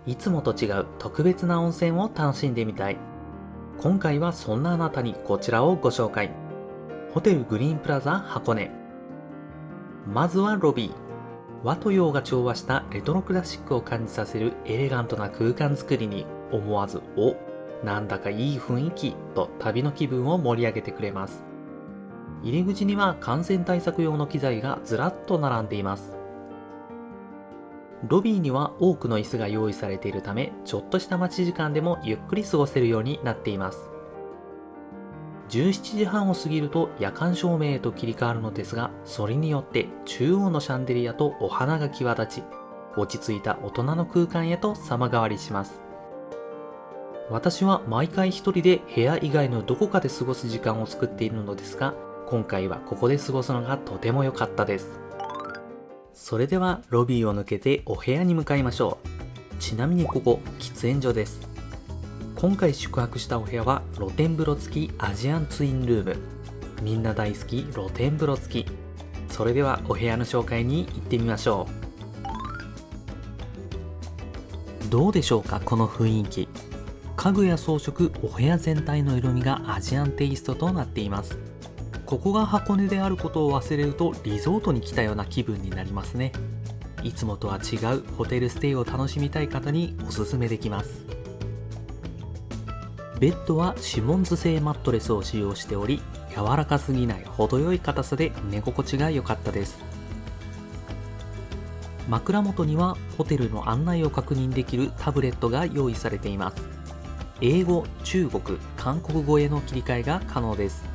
いつもと違う特別な温泉を楽しんでみたい。今回はそんなあなたにこちらをご紹介。ホテルグリーンプラザ箱根。まずはロビー。和と洋が調和したレトロクラシックを感じさせるエレガントな空間作りに、思わずなんだかいい雰囲気と旅の気分を盛り上げてくれます。入り口には感染対策用の機材がずらっと並んでいます。ロビーには多くの椅子が用意されているため、ちょっとした待ち時間でもゆっくり過ごせるようになっています。17時半を過ぎると夜間照明へと切り替わるのですが、それによって中央のシャンデリアとお花が際立ち、落ち着いた大人の空間へと様変わりします。私は毎回一人で部屋以外のどこかで過ごす時間を作っているのですが、今回はここで過ごすのがとても良かったです。それではロビーを抜けてお部屋に向かいましょう。ちなみにここ喫煙所です。今回宿泊したお部屋は露天風呂付きアジアンツインルーム。みんな大好き露天風呂付き。それではお部屋の紹介に行ってみましょう。どうでしょうか、この雰囲気。家具や装飾、お部屋全体の色味がアジアンテイストとなっています。ここが箱根であることを忘れるとリゾートに来たような気分になりますね。いつもとは違うホテルステイを楽しみたい方におすすめできます。ベッドはシモンズ製マットレスを使用しており、柔らかすぎない程よい硬さで寝心地が良かったです。枕元にはホテルの案内を確認できるタブレットが用意されています。英語、中国、韓国語への切り替えが可能です。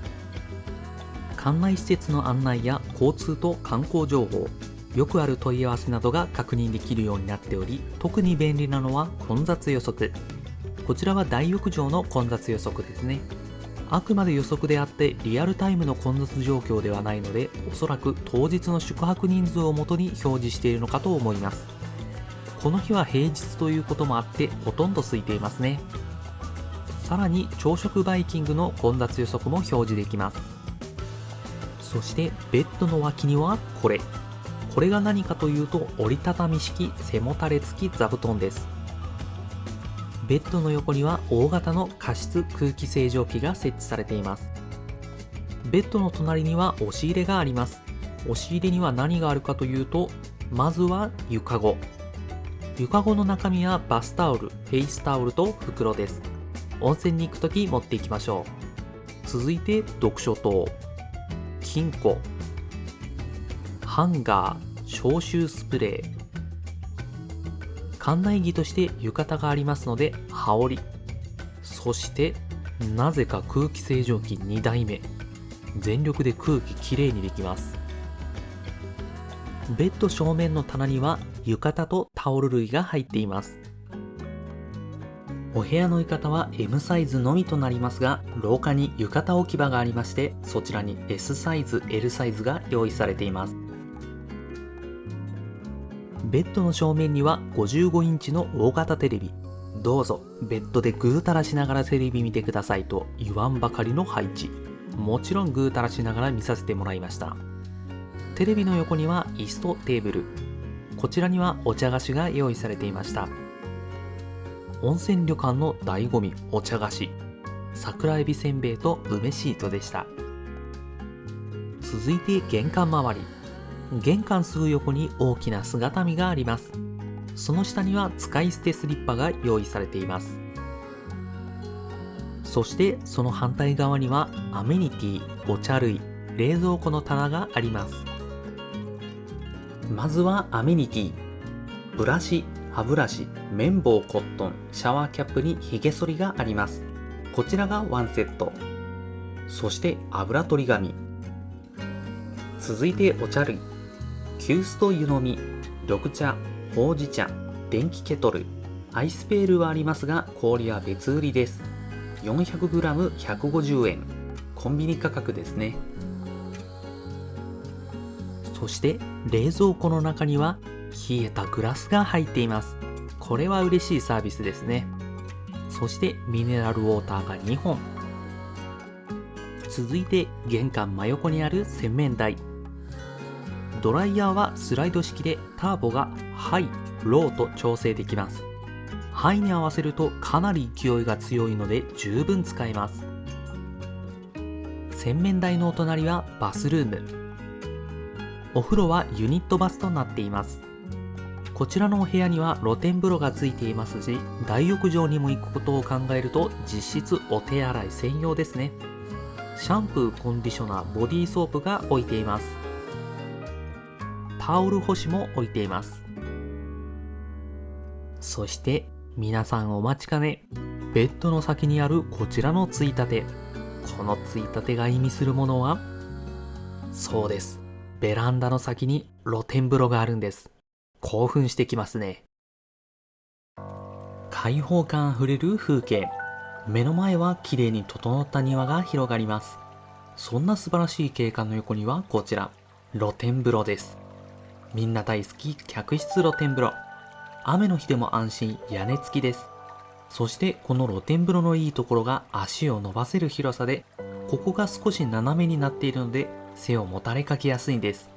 館内施設の案内や交通と観光情報、よくある問い合わせなどが確認できるようになっており、特に便利なのは混雑予測。こちらは大浴場の混雑予測ですね。あくまで予測であってリアルタイムの混雑状況ではないので、おそらく当日の宿泊人数をもとに表示しているのかと思います。この日は平日ということもあってほとんど空いていますね。さらに朝食バイキングの混雑予測も表示できます。そしてベッドの脇にはこれが何かというと、折りたたみ式背もたれ付き座布団です。ベッドの横には大型の加湿空気清浄機が設置されています。ベッドの隣には押し入れがあります。押し入れには何があるかというと、まずは床ゴの中身はバスタオル、フェイスタオルと袋です。温泉に行くとき持っていきましょう。続いて読書灯、金庫、ハンガー、消臭スプレー。館内着として浴衣がありますので羽織。そしてなぜか空気清浄機2台目。全力で空気きれいにできます。ベッド正面の棚には浴衣とタオル類が入っています。お部屋の浴衣は M サイズのみとなりますが、廊下に浴衣置き場がありまして、そちらに S サイズ、L サイズが用意されています。ベッドの正面には55インチの大型テレビ。どうぞベッドでぐうたらしながらテレビ見てくださいと言わんばかりの配置。もちろんぐうたらしながら見させてもらいました。テレビの横には椅子とテーブル。こちらにはお茶菓子が用意されていました。温泉旅館の醍醐味、お茶菓子。桜エビせんべいと梅シートでした。続いて玄関周り。玄関すぐ横に大きな姿見があります。その下には使い捨てスリッパが用意されています。そしてその反対側にはアメニティ、お茶類、冷蔵庫の棚があります。まずはアメニティ。ブラシ、歯ブラシ、綿棒コットン、シャワーキャップにひげ剃りがあります。こちらがワンセット。そして油取り紙。続いてお茶類。急須と湯飲み、緑茶、ほうじ茶、電気ケトル、アイスペールはありますが氷は別売りです。 400g150 円。コンビニ価格ですね。そして冷蔵庫の中には冷えたグラスが入っています。これは嬉しいサービスですね。そしてミネラルウォーターが2本。続いて玄関真横にある洗面台。ドライヤーはスライド式でターボがハイ、ローと調整できます。範囲に合わせるとかなり勢いが強いので十分使えます。洗面台のお隣はバスルーム。お風呂はユニットバスとなっています。こちらのお部屋には露天風呂がついていますし、大浴場にも行くことを考えると実質お手洗い専用ですね。シャンプー、コンディショナー、ボディーソープが置いています。タオル干しも置いています。そして皆さんお待ちかね、ベッドの先にあるこちらのついたて。このついたてが意味するものは、そうです。ベランダの先に露天風呂があるんです。興奮してきますね。開放感あふれる風景。目の前は綺麗に整った庭が広がります。そんな素晴らしい景観の横にはこちら、露天風呂です。みんな大好き客室露天風呂。雨の日でも安心、屋根付きです。そしてこの露天風呂のいいところが足を伸ばせる広さで、ここが少し斜めになっているので背をもたれかけやすいんです。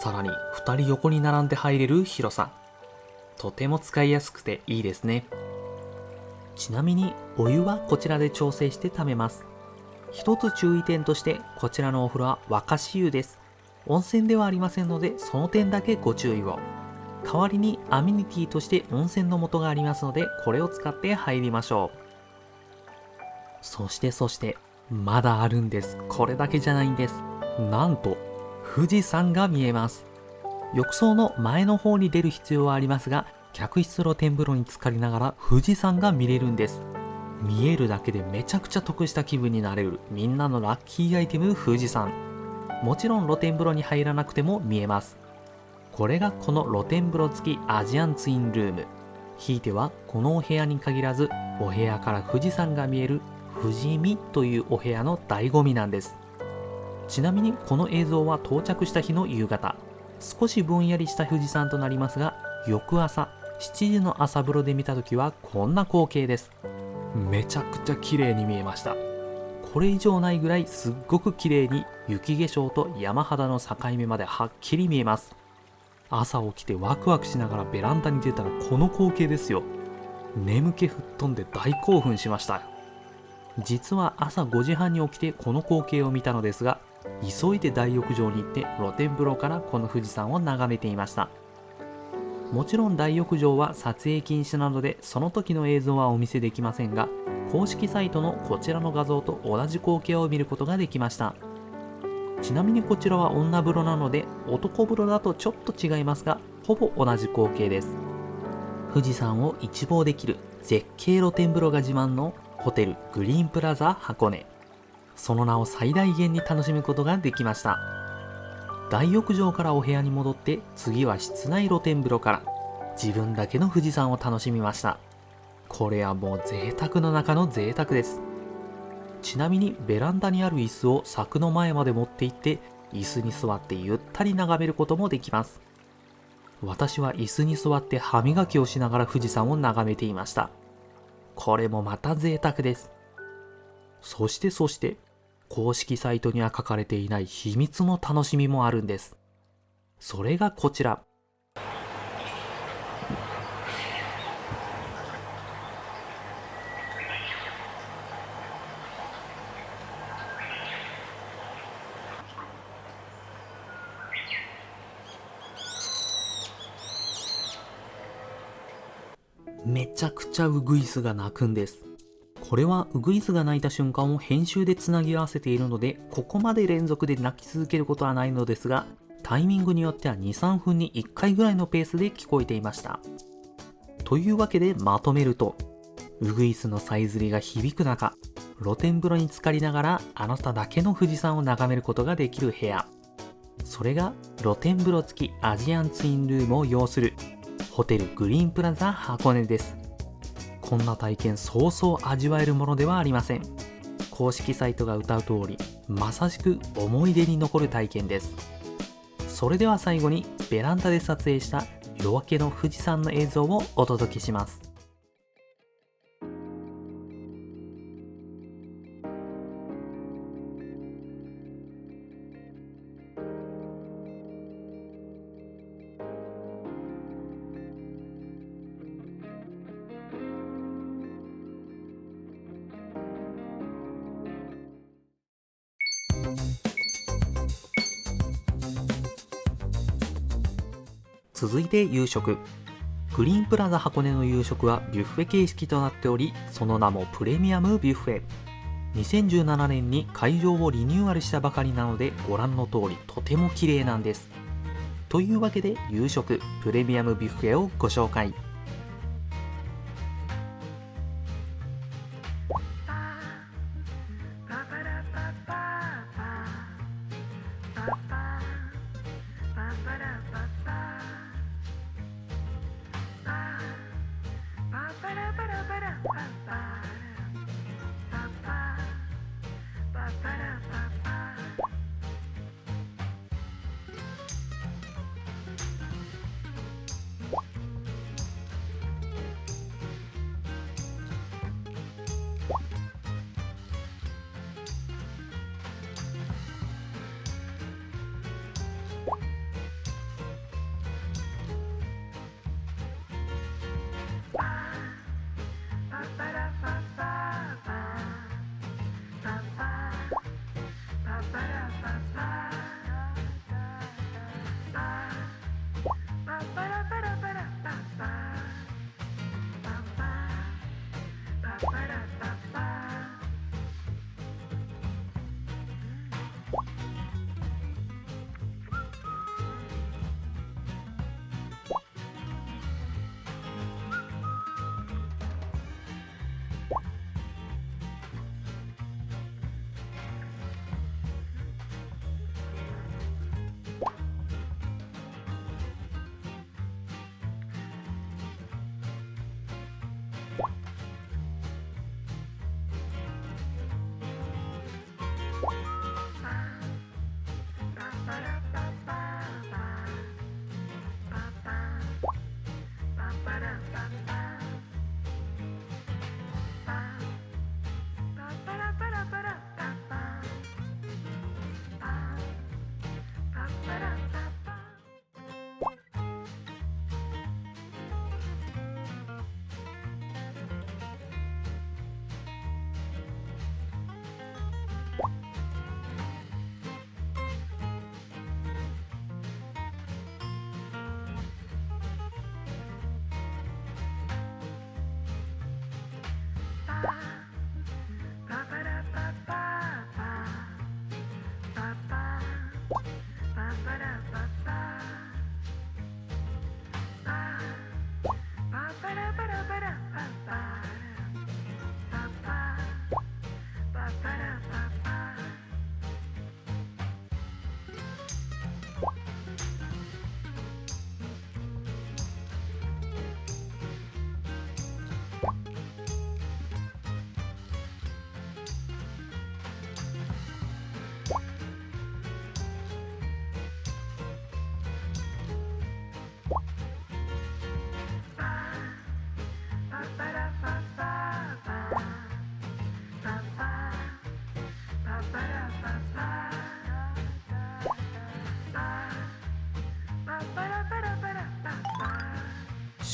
さらに2人横に並んで入れる広さ。とても使いやすくていいですね。ちなみにお湯はこちらで調整して溜めます。一つ注意点として、こちらのお風呂は沸かし湯です。温泉ではありませんので、その点だけご注意を。代わりにアメニティとして温泉の素がありますので、これを使って入りましょう。そしてまだあるんです。これだけじゃないんです。なんと富士山が見えます。浴槽の前の方に出る必要はありますが、客室露天風呂に浸かりながら富士山が見れるんです。見えるだけでめちゃくちゃ得した気分になれるみんなのラッキーアイテム、富士山。もちろん露天風呂に入らなくても見えます。これがこの露天風呂付きアジアンツインルーム。ひいてはこのお部屋に限らず、お部屋から富士山が見える富士見というお部屋の醍醐味なんです。ちなみにこの映像は到着した日の夕方。少しぼんやりした富士山となりますが、翌朝7時の朝風呂で見た時はこんな光景です。めちゃくちゃ綺麗に見えました。これ以上ないぐらいすっごく綺麗に雪化粧と山肌の境目まではっきり見えます。朝起きてワクワクしながらベランダに出たらこの光景ですよ。眠気吹っ飛んで大興奮しました。実は朝5時半に起きてこの光景を見たのですが、急いで大浴場に行って露天風呂からこの富士山を眺めていました。もちろん大浴場は撮影禁止なのでその時の映像はお見せできませんが、公式サイトのこちらの画像と同じ光景を見ることができました。ちなみにこちらは女風呂なので、男風呂だとちょっと違いますが、ほぼ同じ光景です。富士山を一望できる絶景露天風呂が自慢のホテルグリーンプラザ箱根。その名を最大限に楽しむことができました。大浴場からお部屋に戻って、次は室内露天風呂から自分だけの富士山を楽しみました。これはもう贅沢の中の贅沢です。ちなみにベランダにある椅子を柵の前まで持って行って、椅子に座ってゆったり眺めることもできます。私は椅子に座って歯磨きをしながら富士山を眺めていました。これもまた贅沢です。そして公式サイトには書かれていない秘密の楽しみもあるんです。それがこちら。めちゃくちゃウグイスが鳴くんです。これはウグイスが鳴いた瞬間を編集でつなぎ合わせているので、ここまで連続で鳴き続けることはないのですが、タイミングによっては 2,3 分に1回ぐらいのペースで聞こえていました。というわけでまとめると、ウグイスのさえずりが響く中、露天風呂に浸かりながらあなただけの富士山を眺めることができる部屋。それが露天風呂付きアジアンツインルームを擁するホテルグリーンプラザ箱根です。こんな体験そうそう味わえるものではありません。公式サイトが歌う通り、まさしく思い出に残る体験です。それでは最後にベランダで撮影した夜明けの富士山の映像をお届けします。続いて夕食。グリーンプラザ箱根の夕食はビュッフェ形式となっており、その名もプレミアムビュッフェ。2017年に会場をリニューアルしたばかりなので、ご覧の通りとても綺麗なんです。というわけで夕食プレミアムビュッフェをご紹介。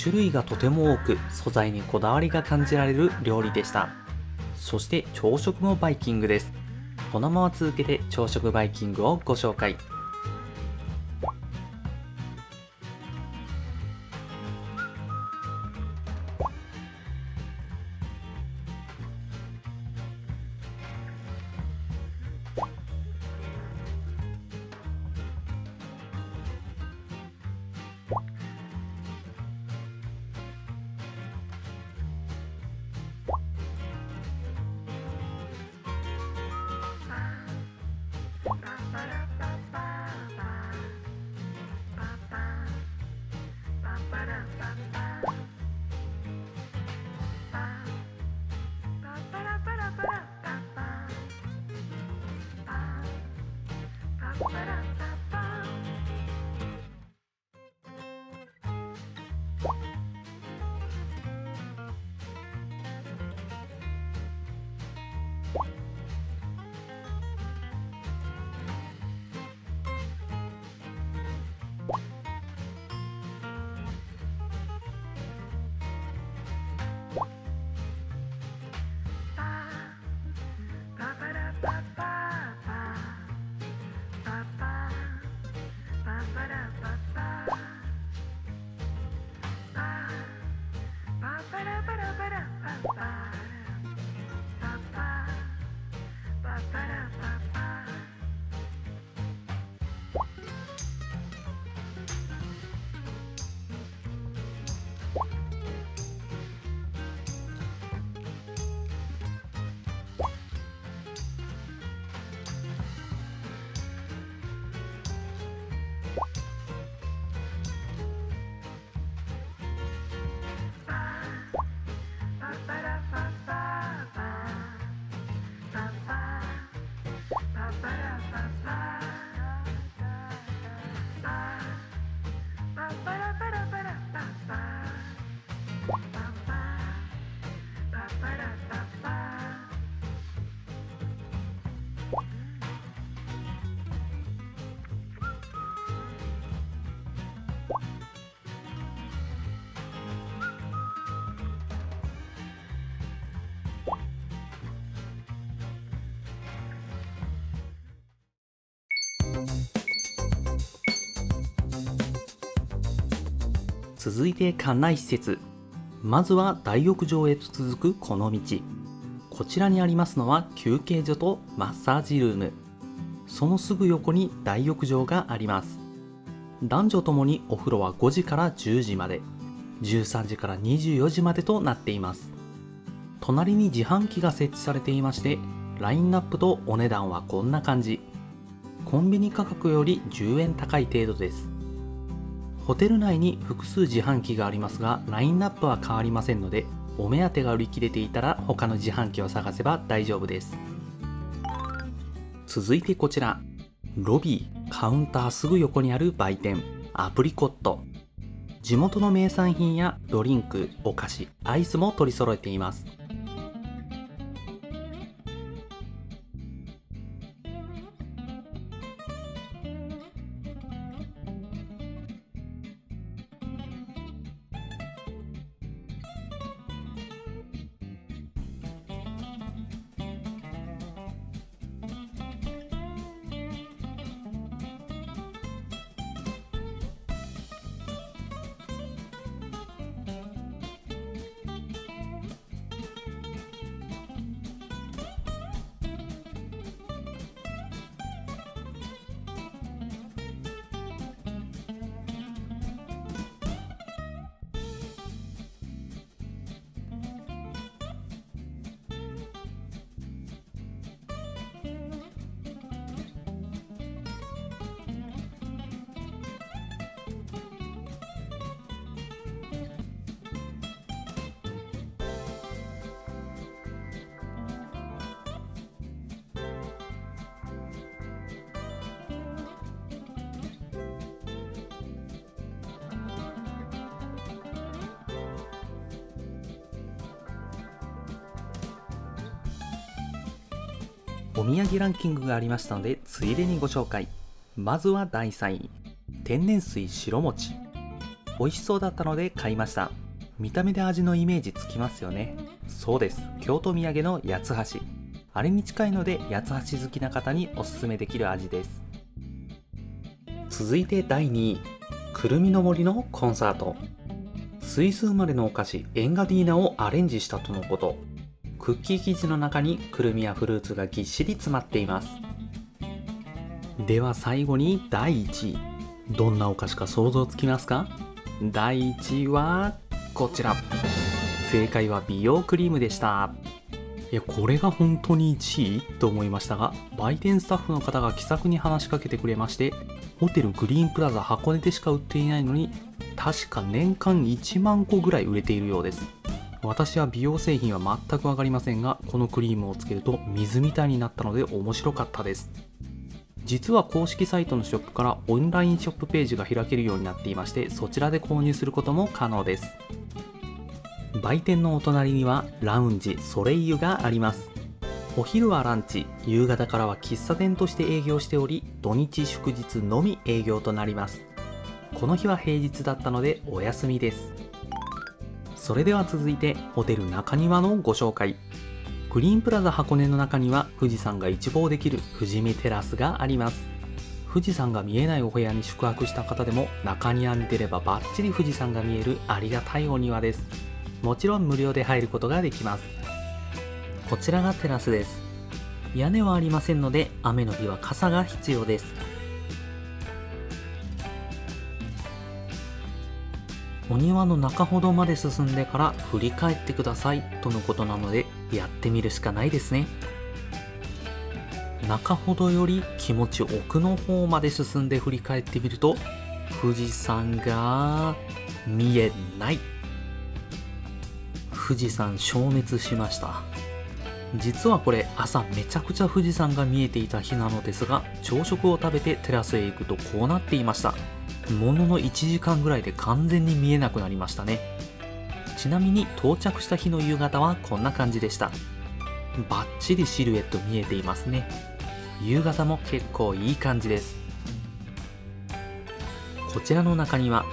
種類がとても多く、素材にこだわりが感じられる料理でした。そして朝食もバイキングです。このまま続けて朝食バイキングをご紹介。続いて館内施設。まずは大浴場へと続くこの道。こちらにありますのは休憩所とマッサージルーム。そのすぐ横に大浴場があります。男女ともにお風呂は5時から10時まで、13時から24時までとなっています。隣に自販機が設置されていまして、ラインナップとお値段はこんな感じ。コンビニ価格より10円高い程度です。ホテル内に複数自販機がありますが、ラインナップは変わりませんので、お目当てが売り切れていたら他の自販機を探せば大丈夫です。続いてこちら、ロビー、カウンターすぐ横にある売店、アプリコット。地元の名産品やドリンク、お菓子、アイスも取り揃えています。お土産ランキングがありましたので、ついでにご紹介。まずは第3位、天然水白餅。美味しそうだったので買いました。見た目で味のイメージつきますよね。そうです、京都土産の八つ橋。あれに近いので、八つ橋好きな方におすすめできる味です。続いて第2位、くるみの森のコンサート。スイス生まれのお菓子エンガディーナをアレンジしたとのこと。クッキー生地の中にくるみやフルーツがぎっしり詰まっています。では最後に第1位、どんなお菓子か想像つきますか？第1位はこちら。正解は美容クリームでした。いや、これが本当に1位と思いましたが、売店スタッフの方が気さくに話しかけてくれまして、ホテルグリーンプラザ箱根でしか売っていないのに、確か年間1万個ぐらい売れているようです。私は美容製品は全くわかりませんが、このクリームをつけると水みたいになったので面白かったです。実は公式サイトのショップからオンラインショップページが開けるようになっていまして、そちらで購入することも可能です。売店のお隣にはラウンジソレイユがあります。お昼はランチ、夕方からは喫茶店として営業しており、土日祝日のみ営業となります。この日は平日だったのでお休みです。それでは続いてホテル中庭のご紹介。グリーンプラザ箱根の中には富士山が一望できる富士見テラスがあります。富士山が見えないお部屋に宿泊した方でも中庭に出ればバッチリ富士山が見えるありがたいお庭です。もちろん無料で入ることができます。こちらがテラスです。屋根はありませんので、雨の日は傘が必要です。お庭の中ほどまで進んでから振り返ってくださいとのことなので、やってみるしかないですね。中ほどより気持ち奥の方まで進んで振り返ってみると、富士山が見えない。富士山消滅しました。実はこれ朝めちゃくちゃ富士山が見えていた日なのですが、朝食を食べてテラスへ行くとこうなっていました。ものの1時間ぐらいで完全に見えなくなりましたね。ちなみに到着した日の夕方はこんな感じでした。バッチリシルエット見えていますね。夕方も結構いい感じです。こちらの中には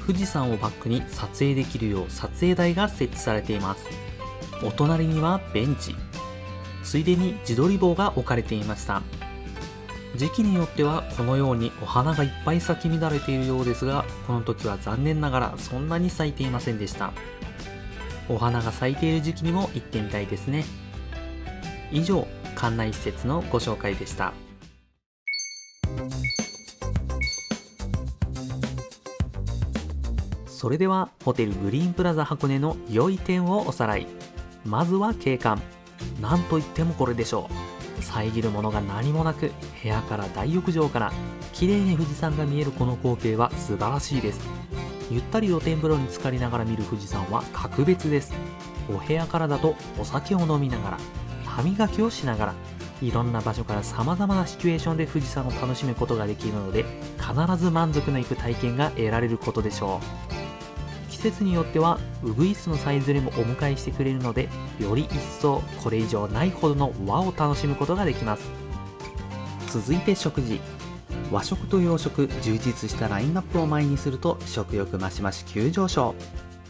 富士山をバックに撮影できるよう撮影台が設置されています。お隣にはベンチ、ついでに自撮り棒が置かれていました。時期によってはこのようにお花がいっぱい咲き乱れているようですが、この時は残念ながらそんなに咲いていませんでした。お花が咲いている時期にも行ってみたいですね。以上、館内施設のご紹介でした。それではホテルグリーンプラザ箱根の良い点をおさらい。まずは景観。なんといってもこれでしょう。遮るものが何もなく、部屋から大浴場から綺麗に富士山が見えるこの光景は素晴らしいです。ゆったり露天風呂に浸かりながら見る富士山は格別です。お部屋からだとお酒を飲みながら、歯磨きをしながら、いろんな場所から様々なシチュエーションで富士山を楽しむことができるので、必ず満足のいく体験が得られることでしょう。季節によってはウグイスのさえずりもお迎えしてくれるので、より一層これ以上ないほどの和を楽しむことができます。続いて食事。和食と洋食充実したラインナップを前にすると食欲増し増し急上昇。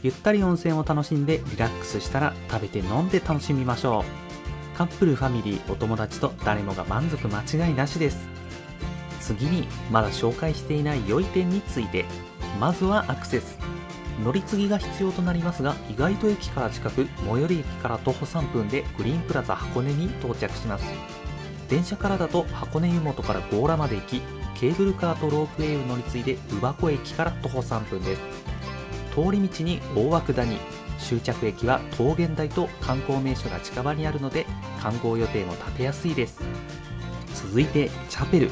ゆったり温泉を楽しんでリラックスしたら食べて飲んで楽しみましょう。カップル、ファミリー、お友達と誰もが満足間違いなしです。次にまだ紹介していない良い点について。まずはアクセス。乗り継ぎが必要となりますが、意外と駅から近く、最寄り駅から徒歩3分でグリーンプラザ箱根に到着します。電車からだと箱根湯本から強羅まで行き、ケーブルカーとロープウェイを乗り継いで宇和湖駅から徒歩3分です。通り道に大涌谷、終着駅は桃源台と観光名所が近場にあるので、観光予定も立てやすいです。続いてチャペル。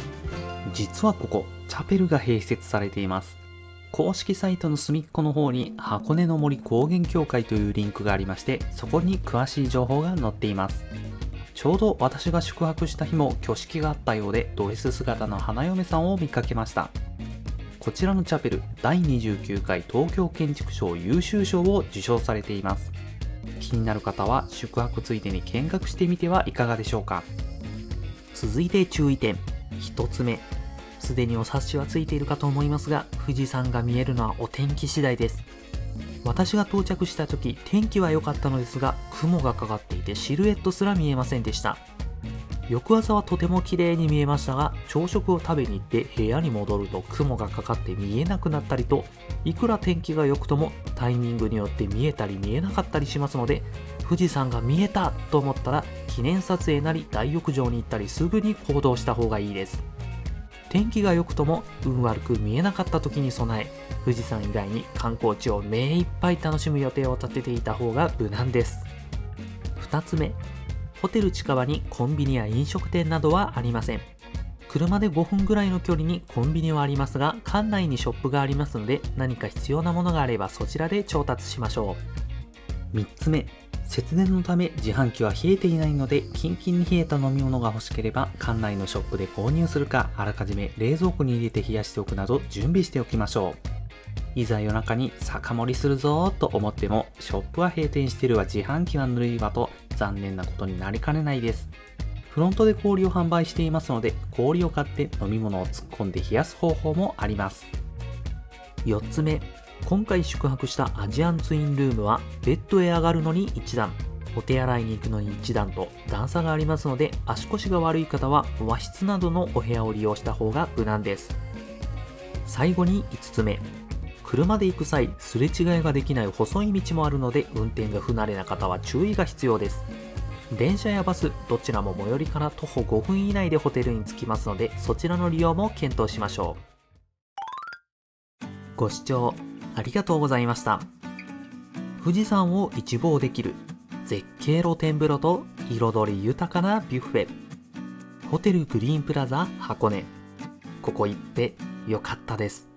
実はここチャペルが併設されています。公式サイトの隅っこの方に箱根の森高原協会というリンクがありまして、そこに詳しい情報が載っています。ちょうど私が宿泊した日も挙式があったようで、ドレス姿の花嫁さんを見かけました。こちらのチャペル、第29回東京建築賞優秀賞を受賞されています。気になる方は宿泊ついでに見学してみてはいかがでしょうか。続いて注意点。1つ目。すでにお察しはついているかと思いますが、富士山が見えるのはお天気次第です。私が到着した時、天気は良かったのですが、雲がかかっていてシルエットすら見えませんでした。翌朝はとても綺麗に見えましたが、朝食を食べに行って部屋に戻ると雲がかかって見えなくなったりと、いくら天気が良くともタイミングによって見えたり見えなかったりしますので、富士山が見えたと思ったら記念撮影なり大浴場に行ったりすぐに行動した方がいいです。天気が良くとも運悪く見えなかった時に備え、富士山以外に観光地を目いっぱい楽しむ予定を立てていた方が無難です。2つ目、ホテル近場にコンビニや飲食店などはありません。車で5分ぐらいの距離にコンビニはありますが、館内にショップがありますので、何か必要なものがあればそちらで調達しましょう。3つ目、節電のため自販機は冷えていないので、キンキンに冷えた飲み物が欲しければ館内のショップで購入するか、あらかじめ冷蔵庫に入れて冷やしておくなど準備しておきましょう。いざ夜中に酒盛りするぞーと思っても、ショップは閉店してるわ、自販機はぬるいわと残念なことになりかねないです。フロントで氷を販売していますので、氷を買って飲み物を突っ込んで冷やす方法もあります。4つ目、今回宿泊したアジアンツインルームはベッドへ上がるのに1段、お手洗いに行くのに1段と段差がありますので、足腰が悪い方は和室などのお部屋を利用した方が無難です。最後に5つ目、車で行く際、すれ違いができない細い道もあるので、運転が不慣れな方は注意が必要です。電車やバス、どちらも最寄りから徒歩5分以内でホテルに着きますので、そちらの利用も検討しましょう。ご視聴ありがとうございました。富士山を一望できる絶景露天風呂と彩り豊かなビュッフェ。ホテルグリーンプラザ箱根。ここ行ってよかったです。